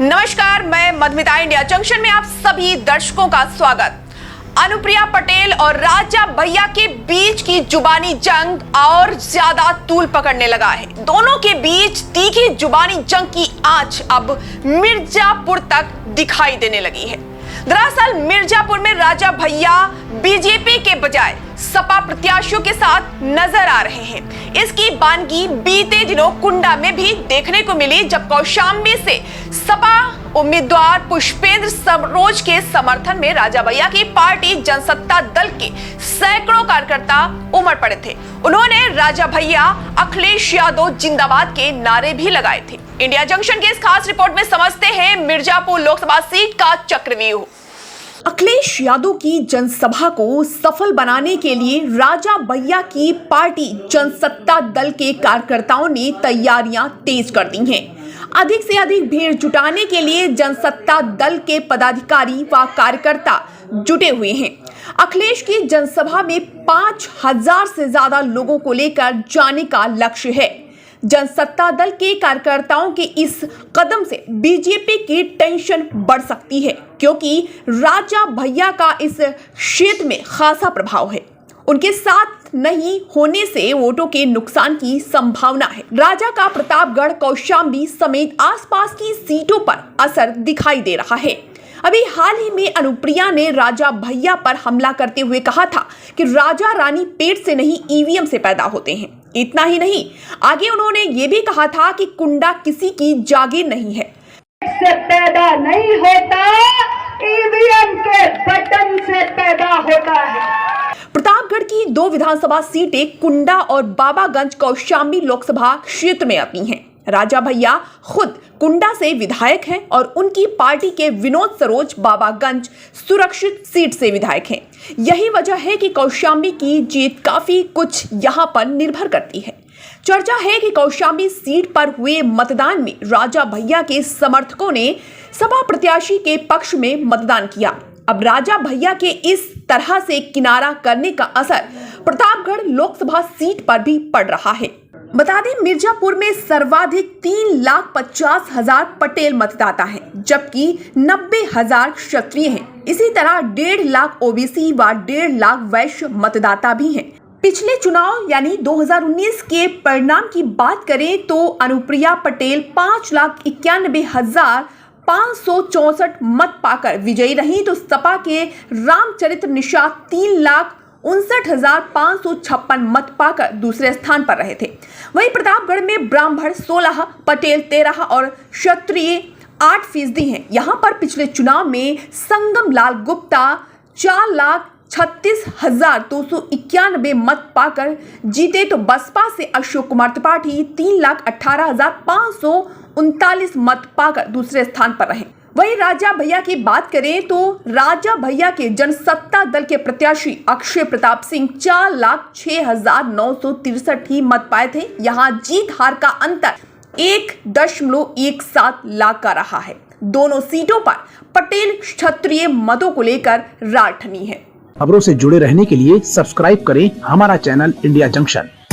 नमस्कार, मैं Madhumita. India junction में आप सभी दर्शकों का स्वागत। अनुप्रिया पटेल और राजा भैया के बीच की जुबानी जंग और ज्यादा तूल पकड़ने लगा है। दोनों के बीच तीखी जुबानी जंग की आंच अब मिर्जापुर तक दिखाई देने लगी है। दरअसल मिर्जापुर में राजा भैया बीजेपी के बजाय सपा प्रत्याशियों के साथ नजर आ रहे हैं। इसकी बानगी बीते दिनों कुंडा में भी देखने को मिली, जब कौशाम्बी से सपा उम्मीदवार पुष्पेंद्र सरोज के समर्थन में राजा भैया की पार्टी जनसत्ता दल के सैकड़ों कार्यकर्ता उमड़ पड़े थे। उन्होंने राजा भैया अखिलेश यादव जिंदाबाद के नारे भी लगाए थे। इंडिया जंक्शन के इस खास रिपोर्ट में समझते हैं मिर्जापुर लोकसभा सीट का चक्रव्यूह। अखिलेश यादव की जनसभा को सफल बनाने के लिए राजा भैया की पार्टी जनसत्ता दल के कार्यकर्ताओं ने तैयारियां तेज कर दी हैं। अधिक से अधिक भीड़ जुटाने के लिए जनसत्ता दल के पदाधिकारी व कार्यकर्ता जुटे हुए हैं। अखिलेश की जनसभा में 5000 से ज्यादा लोगों को लेकर जाने का लक्ष्य है। जनसत्ता दल के कार्यकर्ताओं के इस कदम से बीजेपी की टेंशन बढ़ सकती है, क्योंकि राजा भैया का इस क्षेत्र में खासा प्रभाव है। उनके साथ नहीं होने से वोटों के नुकसान की संभावना है। राजा का प्रतापगढ़, कौशाम्बी समेत आसपास की सीटों पर असर दिखाई दे रहा है। अभी हाल ही में अनुप्रिया ने राजा भैया पर हमला करते हुए कहा था कि राजा रानी पेट से नहीं ईवीएम से पैदा होते हैं। इतना ही नहीं, आगे उन्होंने ये भी कहा था कि कुंडा किसी की जागीर नहीं है, से पैदा नहीं होता, ईवीएम के बटन से पैदा होता है। प्रतापगढ़ की 2 विधानसभा सीटें कुंडा और बाबागंज कौशाम्बी लोकसभा क्षेत्र में आती हैं। राजा भैया खुद कुंडा से विधायक हैं और उनकी पार्टी के विनोद सरोज बाबागंज सुरक्षित सीट से विधायक हैं। यही वजह है कि कौशाम्बी की जीत काफी कुछ यहां पर निर्भर करती है। चर्चा है कि कौशाम्बी सीट पर हुए मतदान में राजा भैया के समर्थकों ने सपा प्रत्याशी के पक्ष में मतदान किया। अब राजा भैया के इस तरह से किनारा करने का असर प्रतापगढ़ लोकसभा सीट पर भी पड़ रहा है। बता दें, मिर्जापुर में सर्वाधिक 3,50,000 पटेल मतदाता हैं, जबकि 90,000 क्षत्रिय हैं। इसी तरह 1.5 लाख ओबीसी व 1.5 लाख वैश्य मतदाता भी हैं। पिछले चुनाव यानी 2019 के परिणाम की बात करें तो अनुप्रिया पटेल 5,91,564 मत पाकर विजयी रही, तो सपा के रामचरित्र निषाद 3,59,556 मत पाकर दूसरे स्थान पर रहे थे। वहीं प्रतापगढ़ में ब्राह्मण 16, पटेल 13 और क्षत्रिय 8% हैं। यहां पर पिछले चुनाव में संगम लाल गुप्ता 4,36,291 मत पाकर जीते, तो बसपा से अशोक कुमार त्रिपाठी 3,18,539 मत पाकर दूसरे स्थान पर रहे। वहीं राजा भैया की बात करें तो राजा भैया के जनसत्ता दल के प्रत्याशी अक्षय प्रताप सिंह 4,06,963 ही मत पाए थे। यहां जीत हार का अंतर 1.17 लाख का रहा है। दोनों सीटों पर पटेल क्षत्रिय मतों को लेकर रार ठनी है। खबरों से जुड़े रहने के लिए सब्सक्राइब करें हमारा चैनल इंडिया जंक्शन।